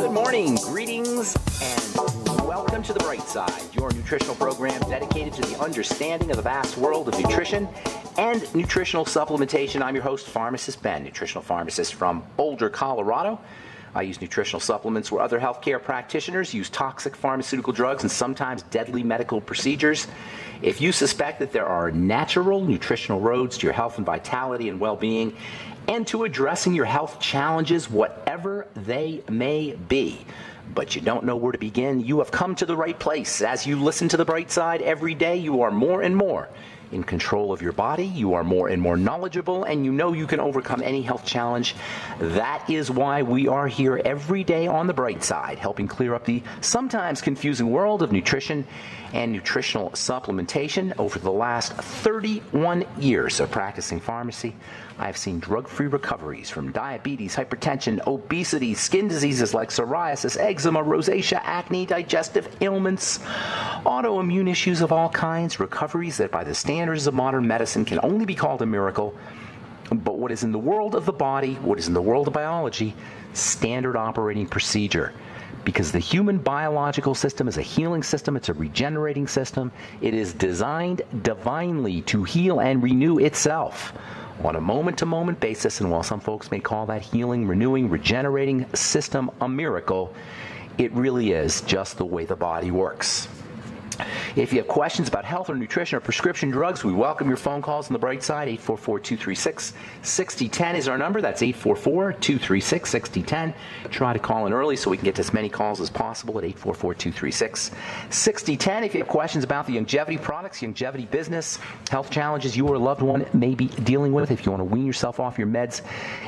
Good morning, greetings, and welcome to The Bright Side, your nutritional program dedicated to the understanding of the vast world of nutrition and nutritional supplementation. I'm your host, Pharmacist Ben, nutritional pharmacist from Boulder, Colorado. I use nutritional supplements where other healthcare practitioners use toxic pharmaceutical drugs and sometimes deadly medical procedures. If you suspect that there are natural nutritional roads to your health and vitality and well-being, and to addressing your health challenges, whatever they may be, but you don't know where to begin, you have come to the right place. As you listen to The Bright Side every day, you are more and more in control of your body, you are more and more knowledgeable, and you know you can overcome any health challenge. That is why we are here every day on The Bright Side, helping clear up the sometimes confusing world of nutrition and nutritional supplementation. Over the last 31 years of practicing pharmacy, I've seen drug-free recoveries from diabetes, hypertension, obesity, skin diseases like psoriasis, eczema, rosacea, acne, digestive ailments, autoimmune issues of all kinds, recoveries that by the standards of modern medicine can only be called a miracle. But what is in the world of the body, what is in the world of biology, standard operating procedure. Because the human biological system is a healing system, it's a regenerating system. It is designed divinely to heal and renew itself on a moment-to-moment basis. And while some folks may call that healing, renewing, regenerating system a miracle, it really is just the way the body works. If you have questions about health or nutrition or prescription drugs, we welcome your phone calls on The Bright Side. 844-236-6010 is our number. That's 844-236-6010. Try to call in early so we can get to as many calls as possible at 844-236-6010. If you have questions about the longevity products, longevity business, health challenges you or a loved one may be dealing with, if you want to wean yourself off your meds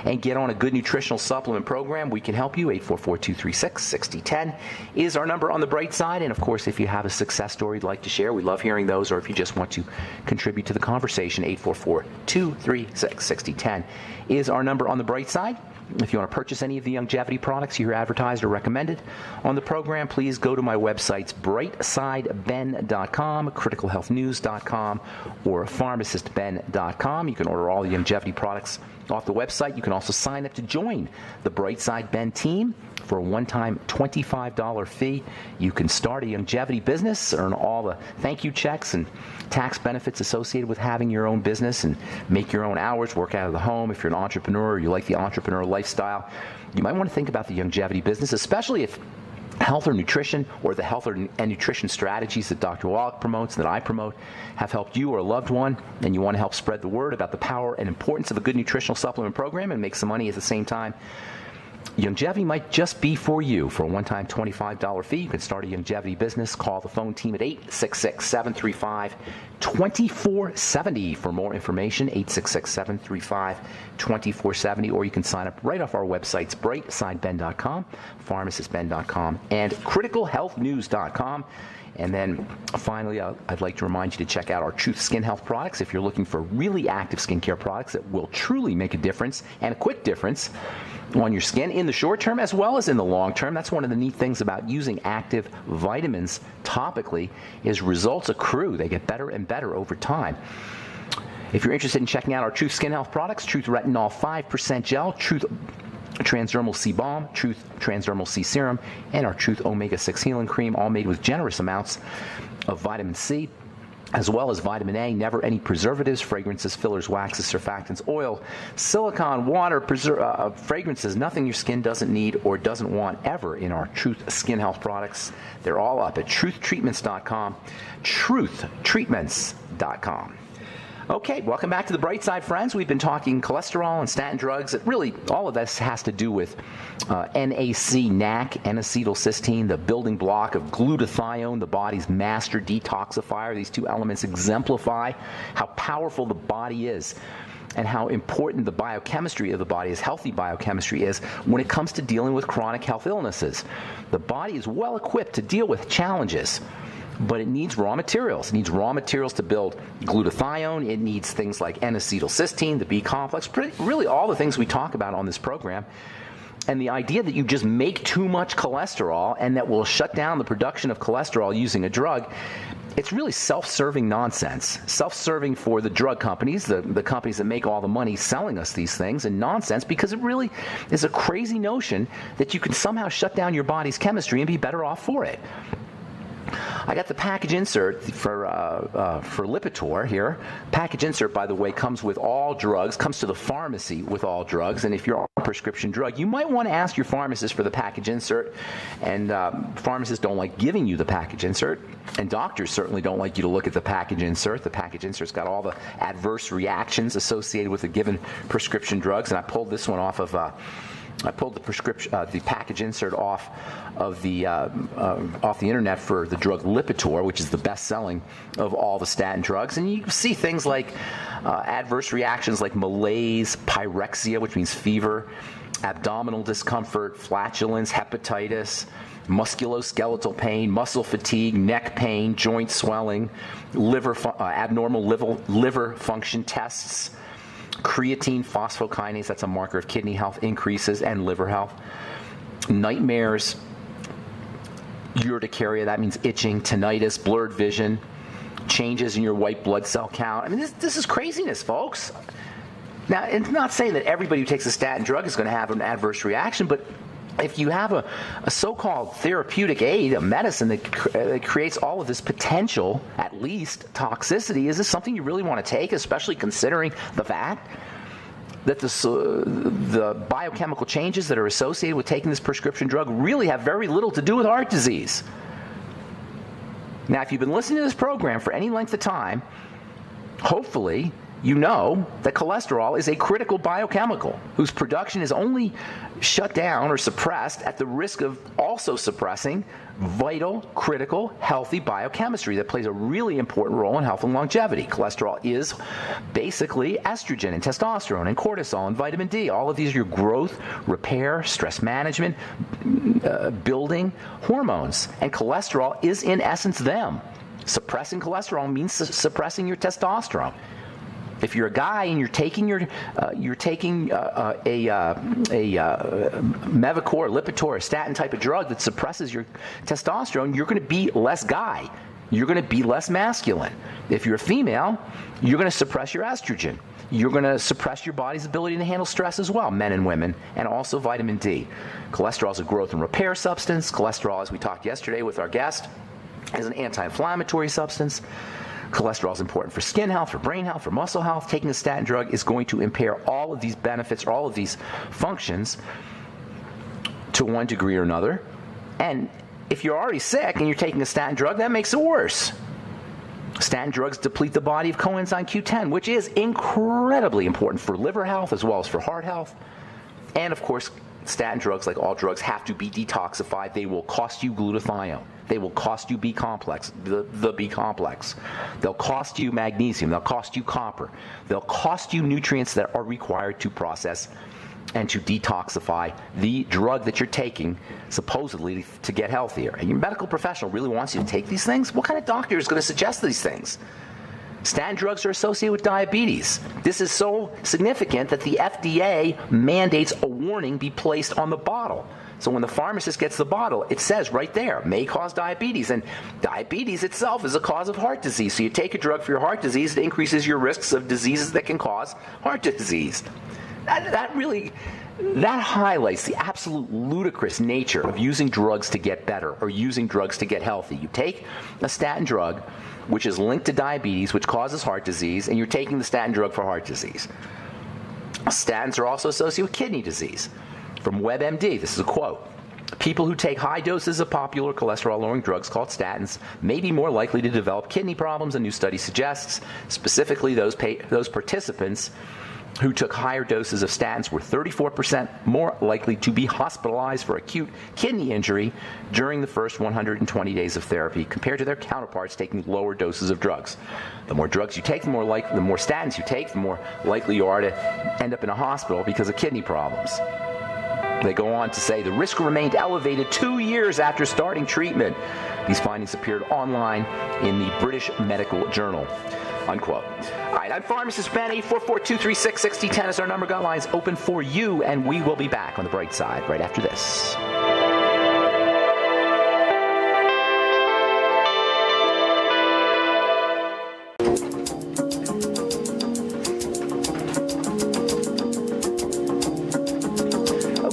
and get on a good nutritional supplement program, we can help you. 844-236-6010 is our number on The Bright Side. And of course, if you have a success story you'd like to share, we love hearing those, or if you just want to contribute to the conversation, 844-236-6010 is our number on The Bright Side. If you want to purchase any of the longevity products you hear advertised or recommended on the program, please go to my websites, brightsideben.com, criticalhealthnews.com, or pharmacistben.com. You can order all the longevity products off the website. You can also sign up to join the Bright Side Ben team for a one-time $25 fee. You can start a longevity business, earn all the thank you checks and tax benefits associated with having your own business, and make your own hours, work out of the home. If you're an entrepreneur or you like the entrepreneur lifestyle, you might want to think about the longevity business, especially if health or nutrition, or the health and nutrition strategies that Dr. Wallach promotes, that I promote, have helped you or a loved one, and you want to help spread the word about the power and importance of a good nutritional supplement program and make some money at the same time. Longevity might just be for you. For a one-time $25 fee, you can start a longevity business. Call the phone team at 866-735-2470 for more information, 866-735-2470, or you can sign up right off our websites, brightsideben.com, pharmacistben.com, and criticalhealthnews.com. And then finally, I'd like to remind you to check out our Truth Skin Health products if you're looking for really active skincare products that will truly make a difference, and a quick difference, on your skin in the short term as well as in the long term. That's one of the neat things about using active vitamins topically, is results accrue. They get better and better over time. If you're interested in checking out our Truth Skin Health products, Truth Retinol 5% Gel, Truth Transdermal C Balm, Truth Transdermal C Serum, and our Truth Omega-6 Healing Cream, all made with generous amounts of vitamin C, as well as vitamin A, never any preservatives, fragrances, fillers, waxes, surfactants, oil, silicone, water, fragrances, nothing your skin doesn't need or doesn't want ever in our Truth Skin Health products. They're all up at truthtreatments.com, truthtreatments.com. Okay, welcome back to The Bright Side, friends. We've been talking cholesterol and statin drugs. Really, all of this has to do with NAC, N-acetylcysteine, the building block of glutathione, the body's master detoxifier. These two elements exemplify how powerful the body is and how important the biochemistry of the body, as healthy biochemistry is, when it comes to dealing with chronic health illnesses. The body is well equipped to deal with challenges, but it needs raw materials. It needs raw materials to build glutathione. It needs things like N-acetylcysteine, the B complex, really all the things we talk about on this program. And the idea that you just make too much cholesterol and that will shut down the production of cholesterol using a drug it's really self-serving nonsense. Self-serving for the drug companies, the companies that make all the money selling us these things, and nonsense because it really is a crazy notion that you can somehow shut down your body's chemistry and be better off for it. I got the package insert for Lipitor here. Package insert, by the way, comes with all drugs, comes to the pharmacy with all drugs. And if you're on a prescription drug, you might want to ask your pharmacist for the package insert. And pharmacists don't like giving you the package insert. And doctors certainly don't like you to look at the package insert. The package insert's got all the adverse reactions associated with a given prescription drugs. And I pulled this one off of... I pulled the package insert off of the internet for the drug Lipitor, which is the best-selling of all the statin drugs, and you see things like adverse reactions like malaise, pyrexia, which means fever, abdominal discomfort, flatulence, hepatitis, musculoskeletal pain, muscle fatigue, neck pain, joint swelling, abnormal liver function tests. Creatine phosphokinase, that's a marker of kidney health, increases, and liver health. Nightmares, urticaria, that means itching, tinnitus, blurred vision, changes in your white blood cell count. I mean, this is craziness, folks. Now, it's not saying that everybody who takes a statin drug is going to have an adverse reaction, but if you have a so-called therapeutic aid, a medicine that creates all of this potential, at least, toxicity, is this something you really want to take, especially considering the fact that the biochemical changes that are associated with taking this prescription drug really have very little to do with heart disease? Now, if you've been listening to this program for any length of time, hopefully you know that cholesterol is a critical biochemical whose production is only shut down or suppressed at the risk of also suppressing vital, critical, healthy biochemistry that plays a really important role in health and longevity. Cholesterol is basically estrogen and testosterone and cortisol and vitamin D. All of these are your growth, repair, stress management, building hormones. And cholesterol is, in essence, them. Suppressing cholesterol means suppressing your testosterone. If you're a guy and you're taking a Mevacor, Lipitor, a statin type of drug that suppresses your testosterone, you're going to be less guy. You're going to be less masculine. If you're a female, you're going to suppress your estrogen. You're going to suppress your body's ability to handle stress as well, men and women, and also vitamin D. Cholesterol is a growth and repair substance. Cholesterol, as we talked yesterday with our guest, is an anti-inflammatory substance. Cholesterol is important for skin health, for brain health, for muscle health. Taking a statin drug is going to impair all of these benefits, or all of these functions to one degree or another. And if you're already sick and you're taking a statin drug, that makes it worse. Statin drugs deplete the body of coenzyme Q10, which is incredibly important for liver health as well as for heart health. And of course, statin drugs, like all drugs, have to be detoxified. They will cost you glutathione. They will cost you B complex, the B complex. They'll cost you magnesium. They'll cost you copper. They'll cost you nutrients that are required to process and to detoxify the drug that you're taking, supposedly to get healthier. And your medical professional really wants you to take these things? What kind of doctor is going to suggest these things? Statin drugs are associated with diabetes. This is so significant that the FDA mandates a warning be placed on the bottle. So when the pharmacist gets the bottle, it says right there, may cause diabetes. And diabetes itself is a cause of heart disease. So you take a drug for your heart disease, it increases your risks of diseases that can cause heart disease. That highlights the absolute ludicrous nature of using drugs to get better or using drugs to get healthy. You take a statin drug, which is linked to diabetes, which causes heart disease, and you're taking the statin drug for heart disease. Statins are also associated with kidney disease. From WebMD, this is a quote. People who take high doses of popular cholesterol-lowering drugs called statins may be more likely to develop kidney problems, a new study suggests. Specifically, those participants who took higher doses of statins were 34% more likely to be hospitalized for acute kidney injury during the first 120 days of therapy compared to their counterparts taking lower doses of drugs. The more drugs you take, the more statins you take, the more likely you are to end up in a hospital because of kidney problems. They go on to say the risk remained elevated 2 years after starting treatment. These findings appeared online in the British Medical Journal. Unquote. All right, I'm Pharmacist Ben. 844-236-6010 is our number. Got lines open for you, and we will be back on the bright side right after this.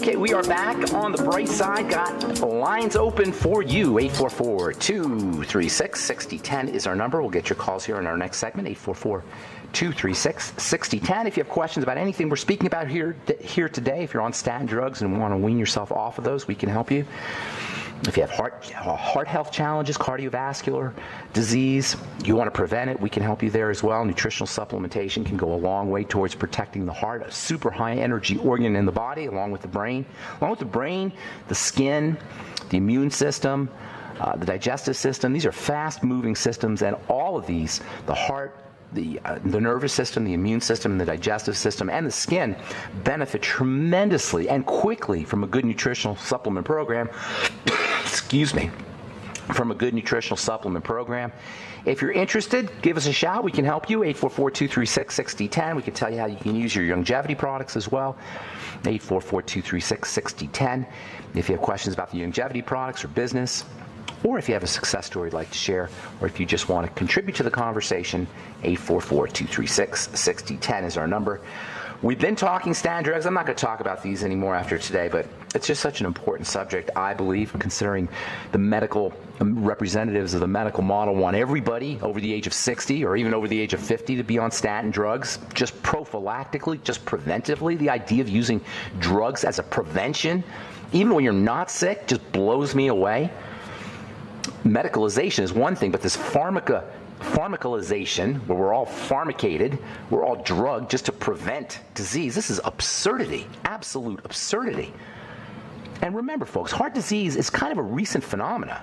Okay, we are back on the bright side. Got lines open for you. 844-236-6010 is our number. We'll get your calls here in our next segment. 844-236-6010. If you have questions about anything we're speaking about here today, if you're on statin drugs and want to wean yourself off of those, we can help you. If you have heart health challenges, cardiovascular disease, you want to prevent it, we can help you there as well. Nutritional supplementation can go a long way towards protecting the heart, a super high energy organ in the body, along with the brain. Along with the brain, the skin, the immune system, the digestive system. These are fast-moving systems, and all of these, the heart, the nervous system, the immune system, the digestive system, and the skin benefit tremendously and quickly from a good nutritional supplement program. Excuse me. From a good nutritional supplement program. If you're interested, give us a shout. We can help you. 844-236-6010. We can tell you how you can use your longevity products as well. 844-236-6010. If you have questions about the longevity products or business, or if you have a success story you'd like to share, or if you just want to contribute to the conversation, 844-236-6010 is our number. We've been talking statin drugs. I'm not going to talk about these anymore after today, but it's just such an important subject, I believe, considering the medical representatives of the medical model want everybody over the age of 60 or even over the age of 50 to be on statin drugs, just prophylactically, just preventively. The idea of using drugs as a prevention, even when you're not sick, just blows me away. Medicalization is one thing, but this pharmacalization, where we're all pharmacated, we're all drugged just to prevent disease. This is absurdity, absolute absurdity. And remember, folks, heart disease is kind of a recent phenomenon.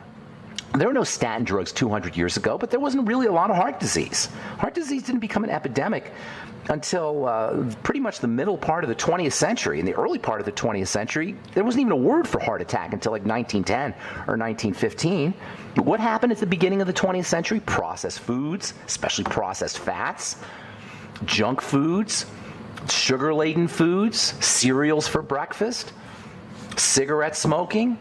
There were no statin drugs 200 years ago, but there wasn't really a lot of heart disease. Heart disease didn't become an epidemic until pretty much the middle part of the 20th century. In the early part of the 20th century, there wasn't even a word for heart attack until like 1910 or 1915. What happened at the beginning of the 20th century? Processed foods, especially processed fats, junk foods, sugar-laden foods, cereals for breakfast, cigarette smoking.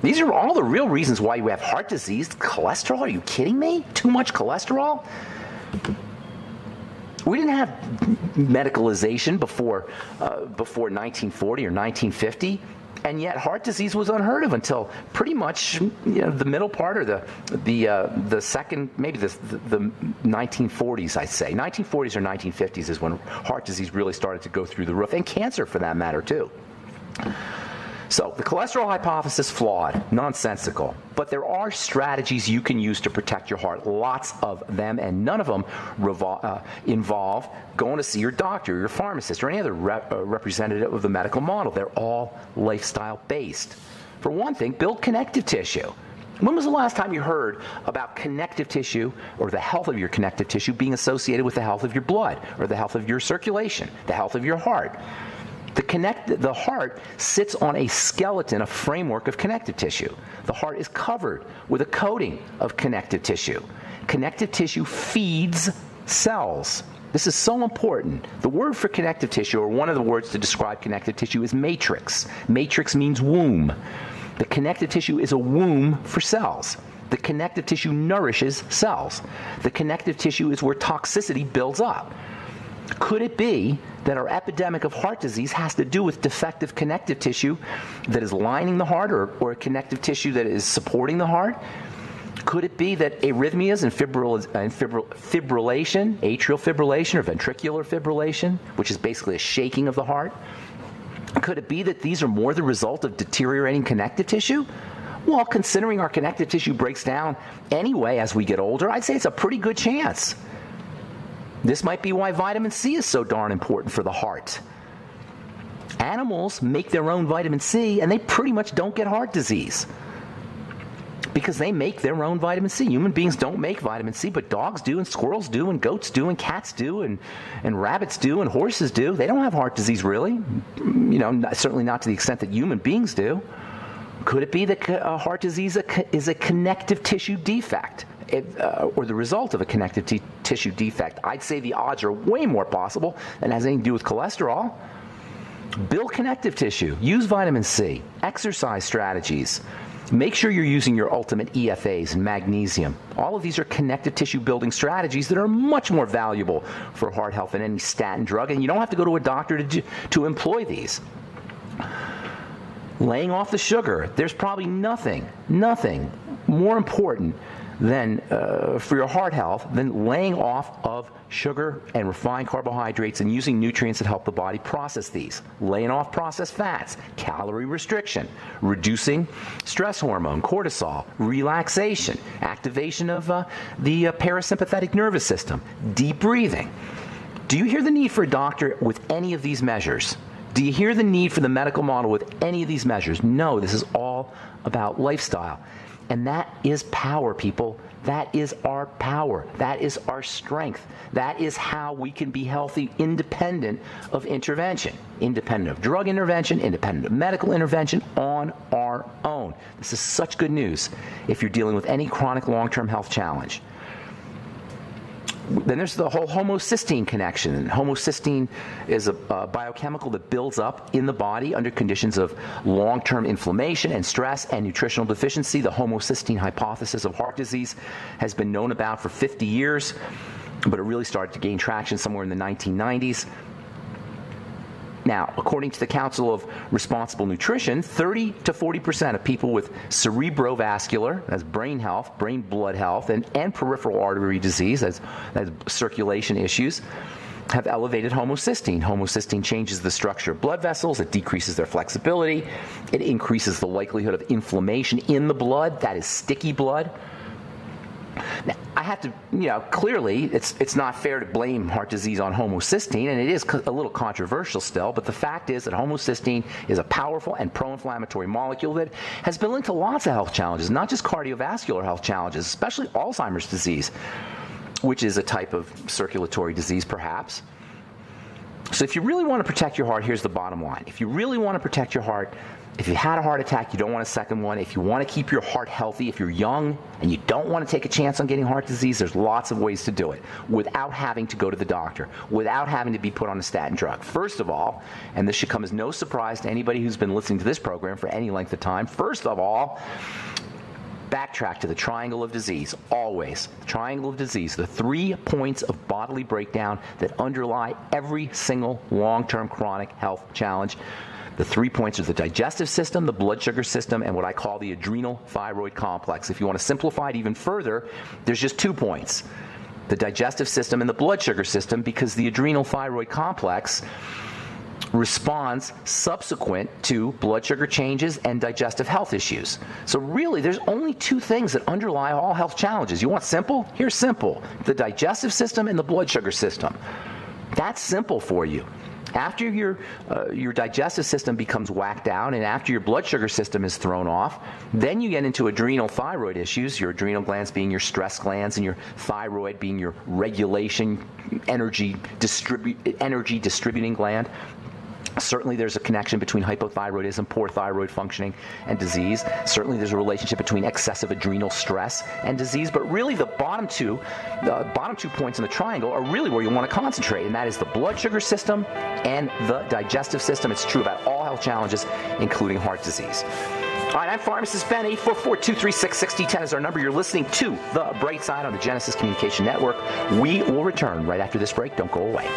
These are all the real reasons why you have heart disease. Cholesterol, are you kidding me? Too much cholesterol? We didn't have medicalization before 1940 or 1950, and yet heart disease was unheard of until pretty much the middle part or the second, maybe the 1940s, I'd say. 1940s or 1950s is when heart disease really started to go through the roof, and cancer for that matter too. So the cholesterol hypothesis, flawed, nonsensical, but there are strategies you can use to protect your heart, lots of them, and none of them involve going to see your doctor or your pharmacist or any other representative of the medical model. They're all lifestyle-based. For one thing, build connective tissue. When was the last time you heard about connective tissue or the health of your connective tissue being associated with the health of your blood or the health of your circulation, the health of your heart? The heart sits on a skeleton, a framework of connective tissue. The heart is covered with a coating of connective tissue. Connective tissue feeds cells. This is so important. The word for connective tissue, or one of the words to describe connective tissue, is matrix. Matrix means womb. The connective tissue is a womb for cells. The connective tissue nourishes cells. The connective tissue is where toxicity builds up. Could it be that our epidemic of heart disease has to do with defective connective tissue that is lining the heart or connective tissue that is supporting the heart? Could it be that arrhythmias and fibrillation, atrial fibrillation or ventricular fibrillation, which is basically a shaking of the heart, could it be that these are more the result of deteriorating connective tissue? Well, considering our connective tissue breaks down anyway as we get older, I'd say it's a pretty good chance. This might be why vitamin C is so darn important for the heart. Animals make their own vitamin C, and they pretty much don't get heart disease because they make their own vitamin C. Human beings don't make vitamin C, but dogs do, and squirrels do, and goats do, and cats do, and rabbits do, and horses do. They don't have heart disease, really. Certainly not to the extent that human beings do. Could it be that heart disease is a connective tissue defect? Or the result of a connective tissue defect? I'd say the odds are way more possible than it has anything to do with cholesterol. Build connective tissue. Use vitamin C. Exercise strategies. Make sure you're using your ultimate EFAs and magnesium. All of these are connective tissue building strategies that are much more valuable for heart health than any statin drug, and you don't have to go to a doctor to employ these. Laying off the sugar. There's probably nothing more important than for your heart health than laying off of sugar and refined carbohydrates and using nutrients that help the body process these. Laying off processed fats, calorie restriction, reducing stress hormone, cortisol, relaxation, activation of the parasympathetic nervous system, deep breathing. Do you hear the need for a doctor with any of these measures? Do you hear the need for the medical model with any of these measures? No, this is all about lifestyle. And that is power, people. That is our power. That is our strength. That is how we can be healthy independent of intervention, independent of drug intervention, independent of medical intervention, on our own. This is such good news if you're dealing with any chronic long-term health challenge. Then there's the whole homocysteine connection. And homocysteine is a biochemical that builds up in the body under conditions of long-term inflammation and stress and nutritional deficiency. The homocysteine hypothesis of heart disease has been known about for 50 years, but it really started to gain traction somewhere in the 1990s. Now, according to the Council of Responsible Nutrition, 30 to 40% of people with cerebrovascular, that's brain health, brain blood health, and peripheral artery disease, that's circulation issues, have elevated homocysteine. Homocysteine changes the structure of blood vessels. It decreases their flexibility. It increases the likelihood of inflammation in the blood. That is sticky blood. Now, I have to, clearly it's not fair to blame heart disease on homocysteine, and it is a little controversial still, but the fact is that homocysteine is a powerful and pro-inflammatory molecule that has been linked to lots of health challenges, not just cardiovascular health challenges, especially Alzheimer's disease, which is a type of circulatory disease perhaps. So if you really want to protect your heart, here's the bottom line. If you really want to protect your heart, if you had a heart attack, you don't want a second one. If you want to keep your heart healthy, if you're young and you don't want to take a chance on getting heart disease, there's lots of ways to do it without having to go to the doctor, without having to be put on a statin drug. First of all, and this should come as no surprise to anybody who's been listening to this program for any length of time, first of all, backtrack to the triangle of disease, always. The triangle of disease, the 3 points of bodily breakdown that underlie every single long-term chronic health challenge. The 3 points are the digestive system, the blood sugar system, and what I call the adrenal thyroid complex. If you want to simplify it even further, there's just 2 points, the digestive system and the blood sugar system, because the adrenal thyroid complex responds subsequent to blood sugar changes and digestive health issues. So really, there's only 2 things that underlie all health challenges. You want simple? Here's simple. The digestive system and the blood sugar system. That's simple for you. After your digestive system becomes whacked out and after your blood sugar system is thrown off, then you get into adrenal thyroid issues, your adrenal glands being your stress glands and your thyroid being your regulation, energy distributing gland. Certainly there's a connection between hypothyroidism, poor thyroid functioning, and disease. Certainly there's a relationship between excessive adrenal stress and disease. But really the bottom two points in the triangle are really where you want to concentrate, and that is the blood sugar system and the digestive system. It's true about all health challenges, including heart disease. All right, I'm Pharmacist Ben. 844-236-6010 is our number. You're listening to The Bright Side on the Genesis Communication Network. We will return right after this break. Don't go away.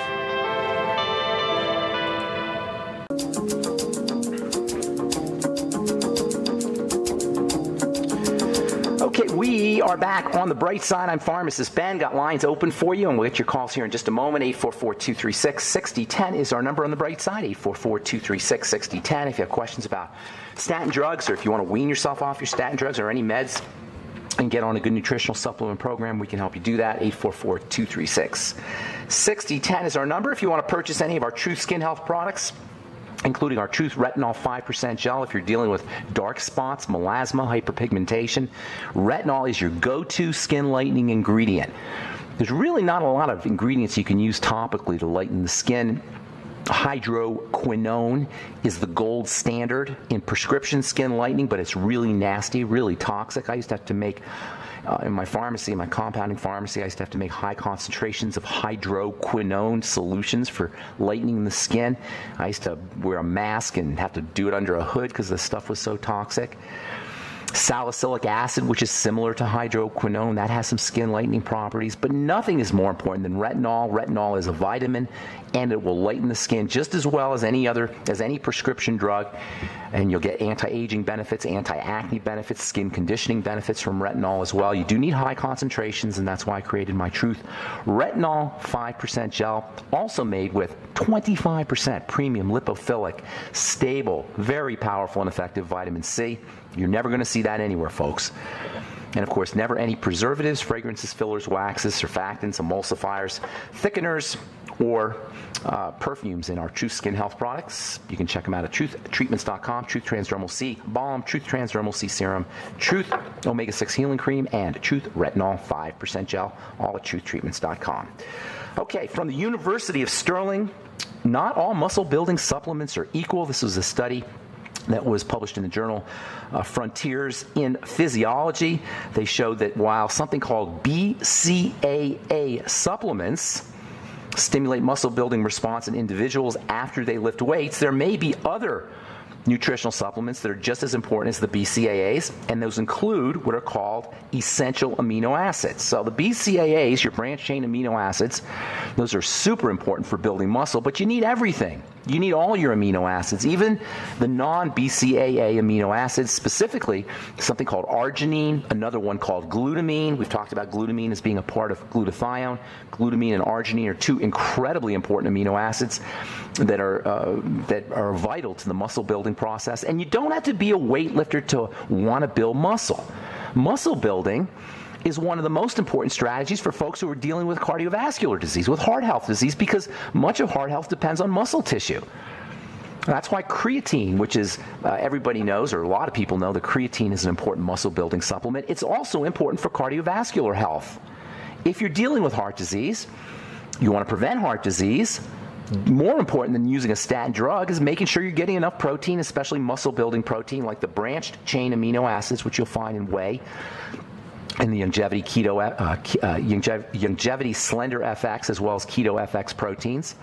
Okay, we are back on The Bright Side. I'm Pharmacist Ben. Got lines open for you, and we'll get your calls here in just a moment. 844-236-6010 is our number on The Bright Side. 844-236-6010. If you have questions about statin drugs, or if you want to wean yourself off your statin drugs or any meds and get on a good nutritional supplement program, we can help you do that. 844-236-6010 is our number. If you want to purchase any of our Truth Skin Health products, including our Truth Retinol 5% gel, if you're dealing with dark spots, melasma, hyperpigmentation, retinol is your go-to skin lightening ingredient. There's really not a lot of ingredients you can use topically to lighten the skin. Hydroquinone is the gold standard in prescription skin lightening, but it's really nasty, really toxic. I used to have to make, in my pharmacy, my compounding pharmacy, I used to have to make high concentrations of hydroquinone solutions for lightening the skin. I used to wear a mask and have to do it under a hood because the stuff was so toxic. Salicylic acid, which is similar to hydroquinone, that has some skin lightening properties, but nothing is more important than retinol. Retinol is a vitamin, and it will lighten the skin just as well as any prescription drug, and you'll get anti-aging benefits, anti-acne benefits, skin conditioning benefits from retinol as well. You do need high concentrations, and that's why I created my Truth Retinol 5% gel, also made with 25% premium lipophilic, stable, very powerful and effective vitamin C. You're never going to see that anywhere, folks. And of course, never any preservatives, fragrances, fillers, waxes, surfactants, emulsifiers, thickeners, or perfumes in our Truth Skin Health products. You can check them out at truthtreatments.com, Truth Transdermal C Balm, Truth Transdermal C Serum, Truth Omega-6 Healing Cream, and Truth Retinol 5% Gel, all at truthtreatments.com. Okay, from the University of Stirling, not all muscle building supplements are equal. This was a study that was published in the journal Frontiers in Physiology. They showed that while something called BCAA supplements stimulate muscle building response in individuals after they lift weights, there may be other nutritional supplements that are just as important as the BCAAs, and those include what are called essential amino acids. So the BCAAs, your branched chain amino acids, those are super important for building muscle, but you need everything. You need all your amino acids, even the non-BCAA amino acids, specifically something called arginine, another one called glutamine. We've talked about glutamine as being a part of glutathione. Glutamine and arginine are two incredibly important amino acids that are vital to the muscle building process. And you don't have to be a weightlifter to want to build muscle. Muscle building is one of the most important strategies for folks who are dealing with cardiovascular disease, with heart health disease, because much of heart health depends on muscle tissue. That's why creatine, which is everybody knows, or a lot of people know, that creatine is an important muscle building supplement. It's also important for cardiovascular health. If you're dealing with heart disease, you want to prevent heart disease, more important than using a statin drug is making sure you're getting enough protein, especially muscle building protein like the branched chain amino acids, which you'll find in whey, and the Longevity Slender FX, as well as Keto FX proteins.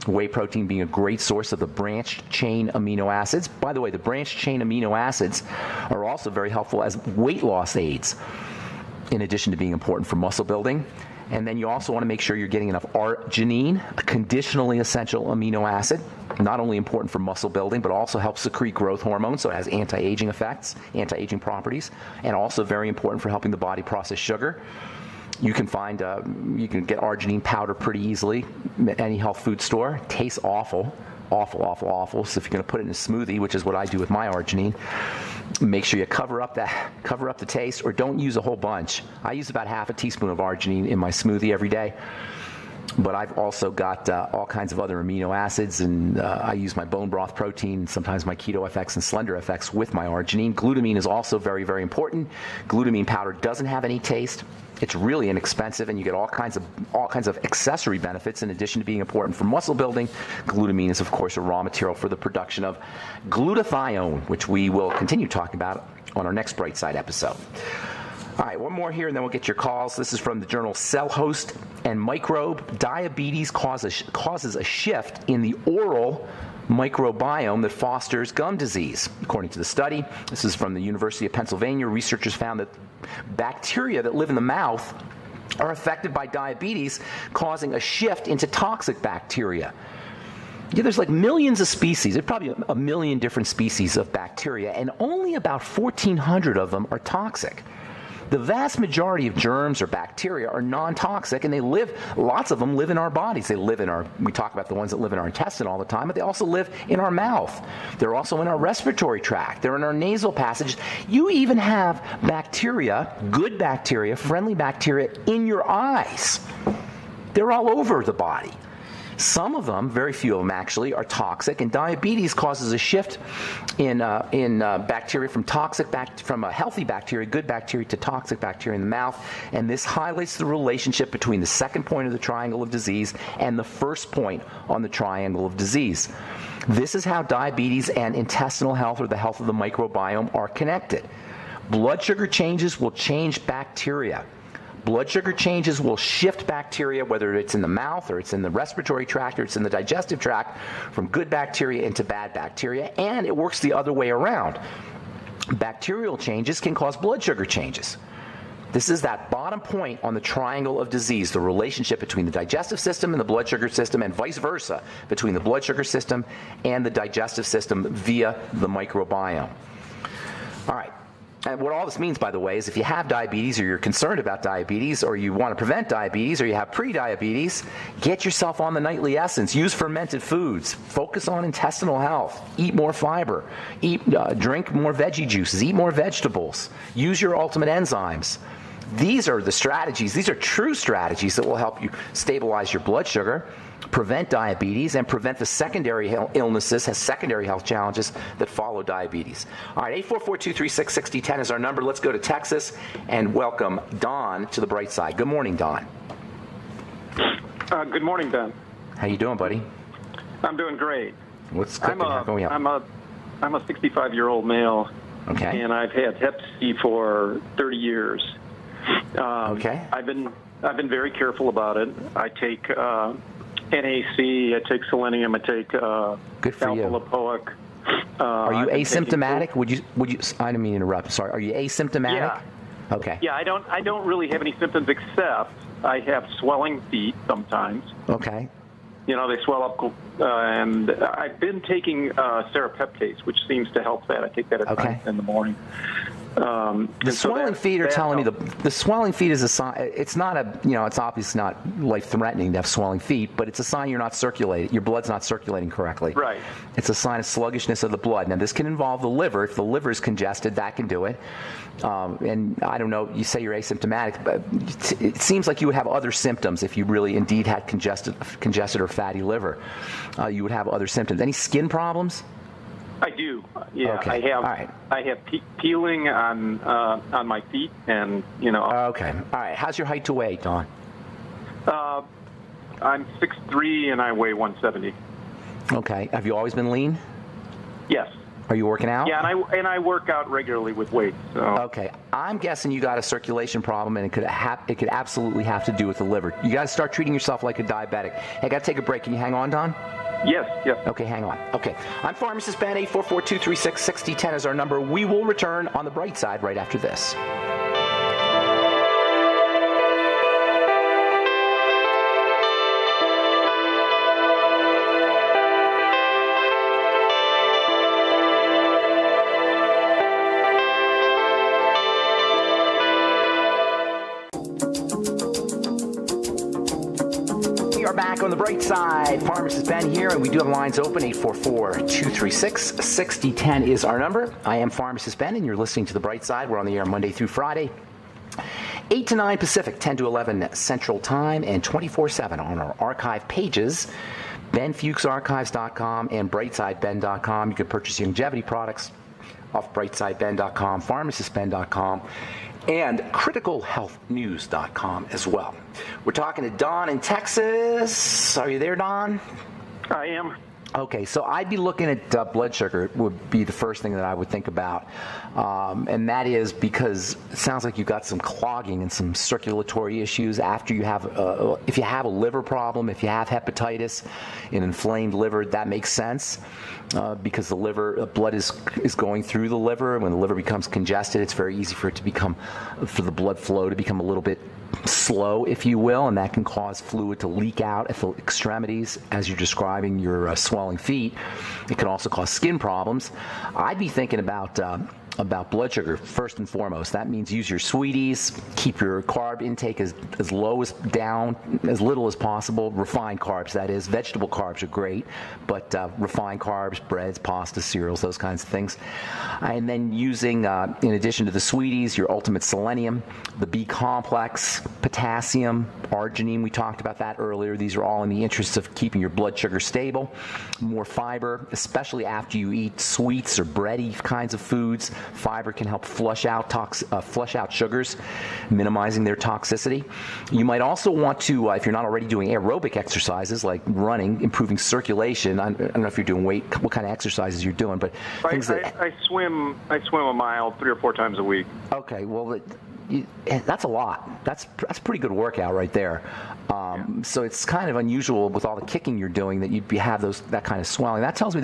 Whey protein being a great source of the branched chain amino acids. By the way, the branched chain amino acids are also very helpful as weight loss aids, in addition to being important for muscle building. And then you also want to make sure you're getting enough arginine, a conditionally essential amino acid, not only important for muscle building, but also helps secrete growth hormones, so it has anti-aging effects, anti-aging properties, and also very important for helping the body process sugar. You can find, you can get arginine powder pretty easily at any health food store. Tastes awful. So if you're going to put it in a smoothie, which is what I do with my arginine, make sure you cover up the taste, or don't use a whole bunch. I use about half a teaspoon of arginine in my smoothie every day. But I've also got all kinds of other amino acids, and I use my bone broth protein, sometimes my Keto FX and Slender FX with my arginine. Glutamine is also very, very important. Glutamine powder doesn't have any taste. It's really inexpensive, and you get all kinds of accessory benefits in addition to being important for muscle building. Glutamine is, of course, a raw material for the production of glutathione, which we will continue talking about on our next Bright Side episode. All right, one more here, and then we'll get your calls. This is from the journal Cell Host and Microbe. Diabetes causes a shift in the oral microbiome that fosters gum disease. According to the study, this is from the University of Pennsylvania, researchers found that bacteria that live in the mouth are affected by diabetes, causing a shift into toxic bacteria. Yeah, there's like millions of species. There's probably a million different species of bacteria, and only about 1,400 of them are toxic. The vast majority of germs or bacteria are non-toxic, and lots of them live in our bodies. We talk about the ones that live in our intestine all the time, but they also live in our mouth. They're also in our respiratory tract. They're in our nasal passages. You even have bacteria, good bacteria, friendly bacteria in your eyes. They're all over the body. Some of them, very few of them actually, are toxic, and diabetes causes a shift in bacteria from a healthy bacteria, good bacteria, to toxic bacteria in the mouth, and this highlights the relationship between the second point of the triangle of disease and the first point on the triangle of disease. This is how diabetes and intestinal health, or the health of the microbiome, are connected. Blood sugar changes will change bacteria. Blood sugar changes will shift bacteria, whether it's in the mouth or it's in the respiratory tract or it's in the digestive tract, from good bacteria into bad bacteria, and it works the other way around. Bacterial changes can cause blood sugar changes. This is that bottom point on the triangle of disease, the relationship between the digestive system and the blood sugar system, and vice versa, between the blood sugar system and the digestive system via the microbiome. All right. And what all this means, by the way, is if you have diabetes or you're concerned about diabetes or you want to prevent diabetes or you have pre-diabetes, get yourself on the nightly essence. Use fermented foods. Focus on intestinal health. Eat more fiber. Drink more veggie juices. Eat more vegetables. Use your ultimate enzymes. These are the strategies. These are true strategies that will help you stabilize your blood sugar, prevent diabetes, and prevent the secondary illnesses, secondary health challenges that follow diabetes. All right, 844-236-6010 is our number. Let's go to Texas and welcome Don to the bright side. Good morning, Don. Good morning, Ben. How you doing, buddy? I'm doing great. What's cooking? How can we help? I'm a 65-year-old male. Okay. And I've had Hep C for 30 years. Okay. I've been very careful about it. I take NAC, I take selenium, I take Good for you. alpha-lipoic. Are you asymptomatic? Would you? I didn't mean to interrupt. Sorry. Are you asymptomatic? Yeah. Okay. Yeah, I don't really have any symptoms except I have swelling feet sometimes. Okay. You know, they swell up, and I've been taking serapeptase, which seems to help that. I take that at night in the morning. The swelling feet are telling me the swelling feet is a sign. It's not it's obviously not life-threatening to have swelling feet, but it's a sign you're not circulating. Your blood's not circulating correctly. Right. It's a sign of sluggishness of the blood. Now, this can involve the liver. If the liver is congested, that can do it. And I don't know, you say you're asymptomatic, but it seems like you would have other symptoms if you really indeed had congested or fatty liver. You would have other symptoms. Any skin problems? I do. Yeah, okay. I have. All right. I have peeling on my feet, and Okay. All right. How's your height to weight, Don? I'm 6'3" and I weigh 170. Okay. Have you always been lean? Yes. Are you working out? Yeah, and I work out regularly with weights. So. Okay. I'm guessing you got a circulation problem, and it could absolutely have to do with the liver. You got to start treating yourself like a diabetic. Hey, I got to take a break. Can you hang on, Don? Yes. Okay, hang on. Okay. I'm Pharmacist Ben. 844-236-6010 is our number. We will return on the bright side right after this. Back on the bright side, Pharmacist Ben here, and we do have lines open. 844-236-6010 is our number. I am Pharmacist Ben, and you're listening to the bright side. We're on the air Monday through Friday, 8 to 9 Pacific, 10 to 11 Central Time, and 24/7 on our archive pages, benfuchsarchives.com and brightsideben.com. You can purchase your longevity products off brightsideben.com, pharmacistben.com, and criticalhealthnews.com as well. We're talking to Don in Texas. Are you there, Don? I am. Okay, so I'd be looking at blood sugar would be the first thing that I would think about, and that is because it sounds like you've got some clogging and some circulatory issues after you have, if you have a liver problem, if you have hepatitis, an inflamed liver, that makes sense because the liver, blood is going through the liver. When the liver becomes congested, it's very easy for the blood flow to become a little bit slow, if you will, and that can cause fluid to leak out at the extremities as you're describing your swelling feet. It can also cause skin problems. As be thinking about blood sugar first and foremost. That means use your sweeties, keep your carb intake as low as little as possible. Refined carbs, that is. Vegetable carbs are great, but refined carbs, breads, pasta, cereals, those kinds of things. And then using, in addition to the sweeties, your ultimate selenium, the B complex, potassium, arginine, we talked about that earlier. These are all in the interest of keeping your blood sugar stable. More fiber, especially after you eat sweets or bready kinds of foods. Fiber can help flush out sugars, minimizing their toxicity. You might also want to, if you're not already doing aerobic exercises like running, improving circulation. I don't know if you're doing what kind of exercises you're doing, but I swim a mile 3 or 4 times a week. Okay, well, that's a lot. That's a pretty good workout right there. So it's kind of unusual with all the kicking you're doing that you'd have that kind of swelling. That tells me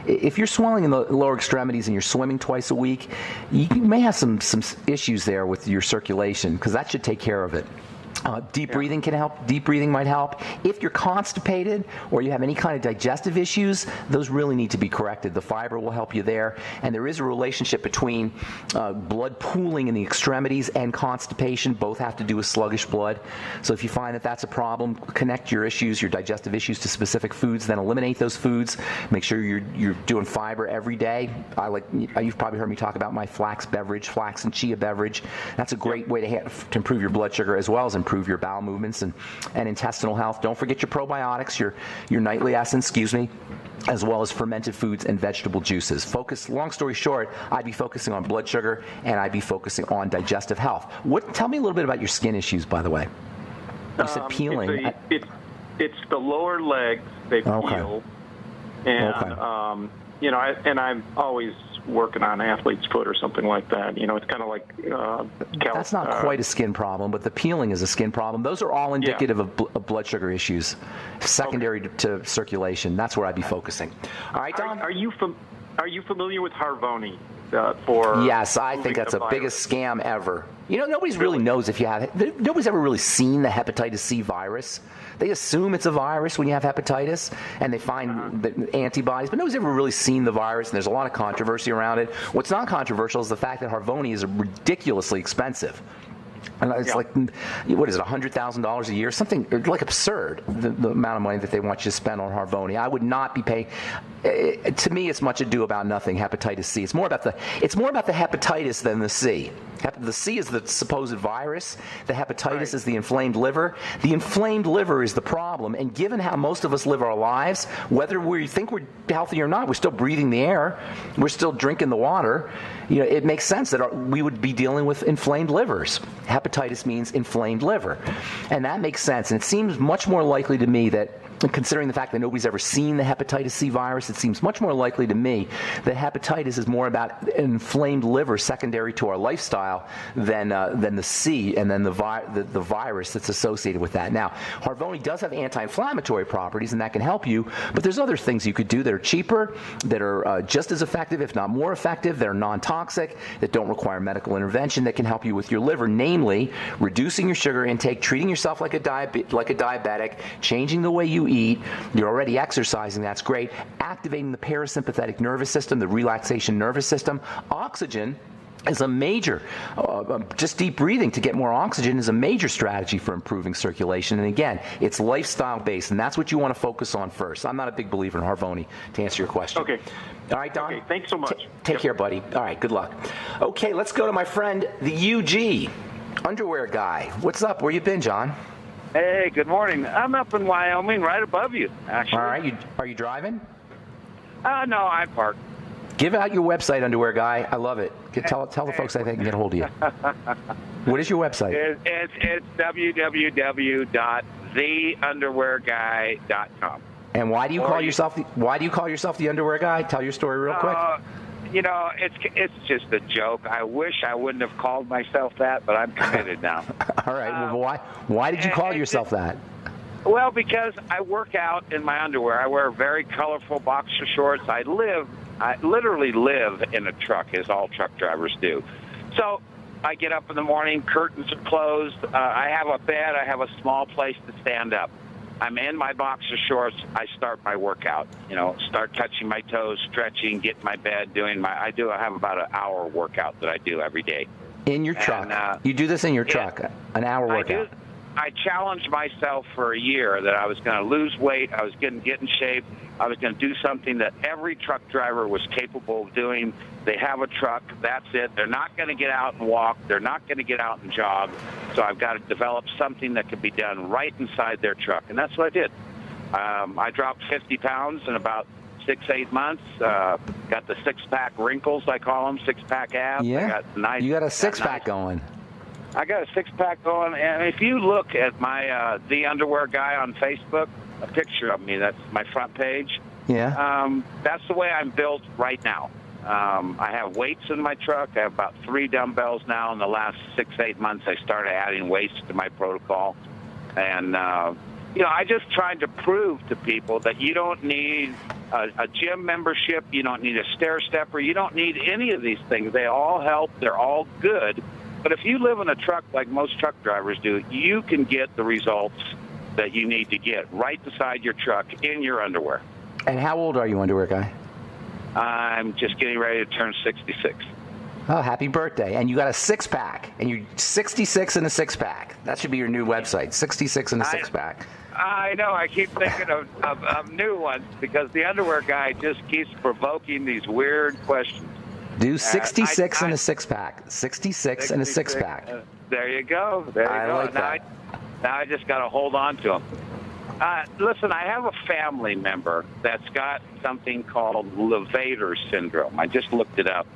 if you're swelling in the lower extremities and you're swimming twice a week, you may have some issues there with your circulation, because that should take care of it. Deep breathing can help. Deep breathing might help. If you're constipated or you have any kind of digestive issues, those really need to be corrected. The fiber will help you there. And there is a relationship between blood pooling in the extremities and constipation. Both have to do with sluggish blood. So if you find that that's a problem, connect your issues, your digestive issues, to specific foods, then eliminate those foods. Make sure you're doing fiber every day. You've probably heard me talk about my flax and chia beverage. That's a great way to improve your blood sugar, as well as improve your bowel movements and intestinal health. Don't forget your probiotics, your nightly essence, as well as fermented foods and vegetable juices. Long story short, I'd be focusing on blood sugar, and I'd be focusing on digestive health. Tell me a little bit about your skin issues, by the way. You said peeling. It's the lower legs, they peel. And, I'm always working on athlete's foot or something like that. It's kind of like that's not quite a skin problem, but the peeling is a skin problem. Those are all indicative of blood sugar issues, secondary to circulation. That's where I'd be focusing. All right, Don. Are you familiar with Harvoni? Yes, I think that's the biggest scam ever. Nobody's really knows if you have. Nobody's ever really seen the hepatitis C virus. They assume it's a virus when you have hepatitis, and they find the antibodies, but nobody's ever really seen the virus, and there's a lot of controversy around it. What's not controversial is the fact that Harvoni is ridiculously expensive. And it's like, what is it, $100,000 a year? Something like absurd, the amount of money that they want you to spend on Harvoni. I would not be paying. To me, it's much ado about nothing, hepatitis C. It's more about the hepatitis than the C. The C is the supposed virus. The hepatitis is the inflamed liver. The inflamed liver is the problem. And given how most of us live our lives, whether we think we're healthy or not, we're still breathing the air, we're still drinking the water, it makes sense that we would be dealing with inflamed livers. Hepatitis means inflamed liver. And that makes sense. And it seems much more likely to me that, considering the fact that nobody's ever seen the hepatitis C virus, it seems much more likely to me that hepatitis is more about an inflamed liver secondary to our lifestyle than the C and then the virus that's associated with that. Now, Harvoni does have anti-inflammatory properties, and that can help you, but there's other things you could do that are cheaper, that are just as effective, if not more effective, that are non-toxic, that don't require medical intervention, that can help you with your liver, namely reducing your sugar intake, treating yourself like a diabetic, changing the way you eat. You're already exercising, that's great. Activating the parasympathetic nervous system, the relaxation nervous system. Oxygen is a major, just deep breathing to get more oxygen is a major strategy for improving circulation. And again, it's lifestyle based, and that's what you want to focus on first. I'm not a big believer in Harvoni, to answer your question. Okay. All right, Don? Okay, thanks so much. Take care, buddy. All right, good luck. Okay, let's go to my friend, the UG, underwear guy. What's up? Where you been, John? Hey, good morning. I'm up in Wyoming, right above you, actually. All right. Are you driving? No, I parked. Give out your website, underwear guy. I love it. Tell the folks how they can get a hold of you. What is your website? It's www.theunderwearguy.com. And why do you call yourself the underwear guy? Tell your story real quick. It's just a joke. I wish I wouldn't have called myself that, but I'm committed now. All right. Well, why did you call yourself that? Well, because I work out in my underwear. I wear very colorful boxer shorts. I literally live in a truck, as all truck drivers do. So I get up in the morning, curtains are closed. I have a bed. I have a small place to stand up. I'm in my boxer shorts. I start my workout. Start touching my toes, stretching, get in my bed, I have about an hour workout that I do every day. In your truck? You do this in your truck, an hour workout? I challenged myself for a year that I was going to lose weight. I was going to get in shape. I was going to do something that every truck driver was capable of doing. They have a truck. That's it. They're not going to get out and walk. They're not going to get out and jog. So I've got to develop something that can be done right inside their truck. And that's what I did. I dropped 50 pounds in about 6-8 months. Got the six-pack wrinkles, I call them, six-pack abs. Yeah. You got a six-pack going. I got a six-pack going, and if you look at my The Underwear Guy on Facebook, a picture of me, that's my front page. Yeah. That's the way I'm built right now. I have weights in my truck. I have about 3 dumbbells now. In the last 6-8 months, I started adding weights to my protocol. And, I just tried to prove to people that you don't need a gym membership. You don't need a stair stepper. You don't need any of these things. They all help. They're all good. But if you live in a truck like most truck drivers do, you can get the results that you need to get right beside your truck in your underwear. And how old are you, underwear guy? I'm just getting ready to turn 66. Oh, happy birthday. And you got a 6-pack. And you're 66 in a 6-pack. That should be your new website, 66 in a 6-pack. I know. I keep thinking of new ones because the underwear guy just keeps provoking these weird questions. Do 66 in a 6-pack. 66 in a 6-pack. There you go. There you go. Like that. Now I just got to hold on to them. Listen, I have a family member that's got something called levator syndrome. I just looked it up.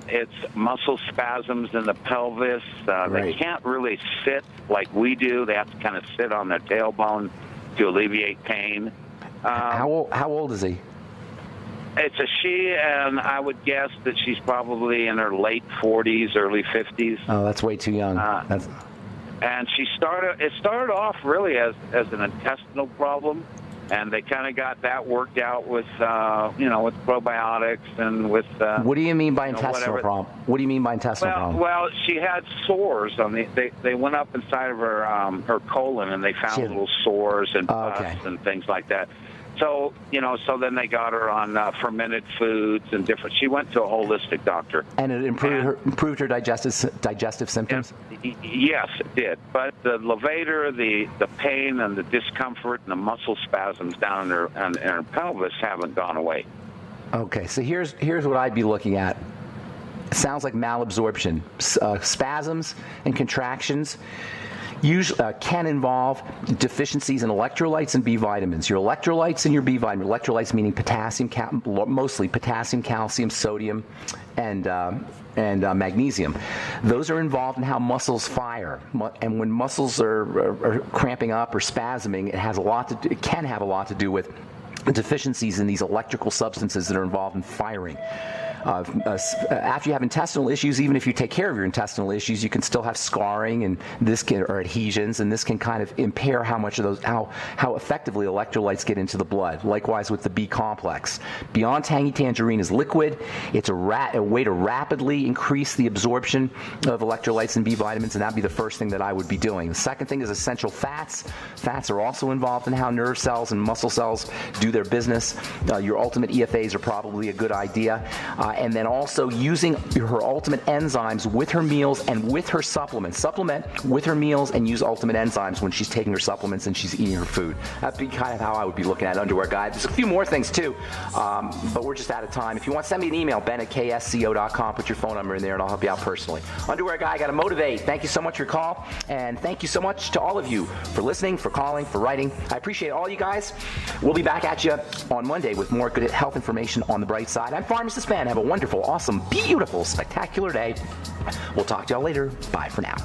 It's muscle spasms in the pelvis. They can't really sit like we do. They have to kind of sit on their tailbone to alleviate pain. How old is he? It's a she, and I would guess that she's probably in her late 40s, early 50s. Oh, that's way too young. And it started off really as an intestinal problem, and they kind of got that worked out with, with probiotics and with. What do you mean by intestinal problem? What do you mean by intestinal problem? Well, she had sores on they went up inside of her her colon, and they found little sores and pus and things like that. So, so then they got her on fermented foods and different. She went to a holistic doctor. And it improved her digestive symptoms? Yes, it did. But the levator, the pain and the discomfort and the muscle spasms down in her pelvis haven't gone away. Okay, so here's what I'd be looking at. It sounds like malabsorption. Spasms and contractions usually can involve deficiencies in electrolytes and B vitamins. Your electrolytes and your B vitamins. Electrolytes meaning potassium, mostly potassium, calcium, sodium, and magnesium. Those are involved in how muscles fire. And when muscles are cramping up or spasming, it can have a lot to do with deficiencies in these electrical substances that are involved in firing. After you have intestinal issues, even if you take care of your intestinal issues, you can still have scarring and or adhesions, and this can kind of impair how effectively electrolytes get into the blood. Likewise with the B complex. Beyond Tangy Tangerine is liquid. It's a way to rapidly increase the absorption of electrolytes and B vitamins, and that'd be the first thing that I would be doing. The second thing is essential fats. Fats are also involved in how nerve cells and muscle cells do their business. Your ultimate EFAs are probably a good idea. And then also using her ultimate enzymes with her meals and with her supplements. Supplement with her meals and use ultimate enzymes when she's taking her supplements and she's eating her food. That'd be kind of how I would be looking at Underwear Guy. There's a few more things too, but we're just out of time. If you want, send me an email, ben@ksco.com. Put your phone number in there and I'll help you out personally. Underwear Guy, Gotta Motivate. Thank you so much for your call. And thank you so much to all of you for listening, for calling, for writing. I appreciate all you guys. We'll be back at you on Monday with more good health information on the bright side. I'm Pharmacist Ben. Have a wonderful, awesome, beautiful, spectacular day. We'll talk to y'all later. Bye for now.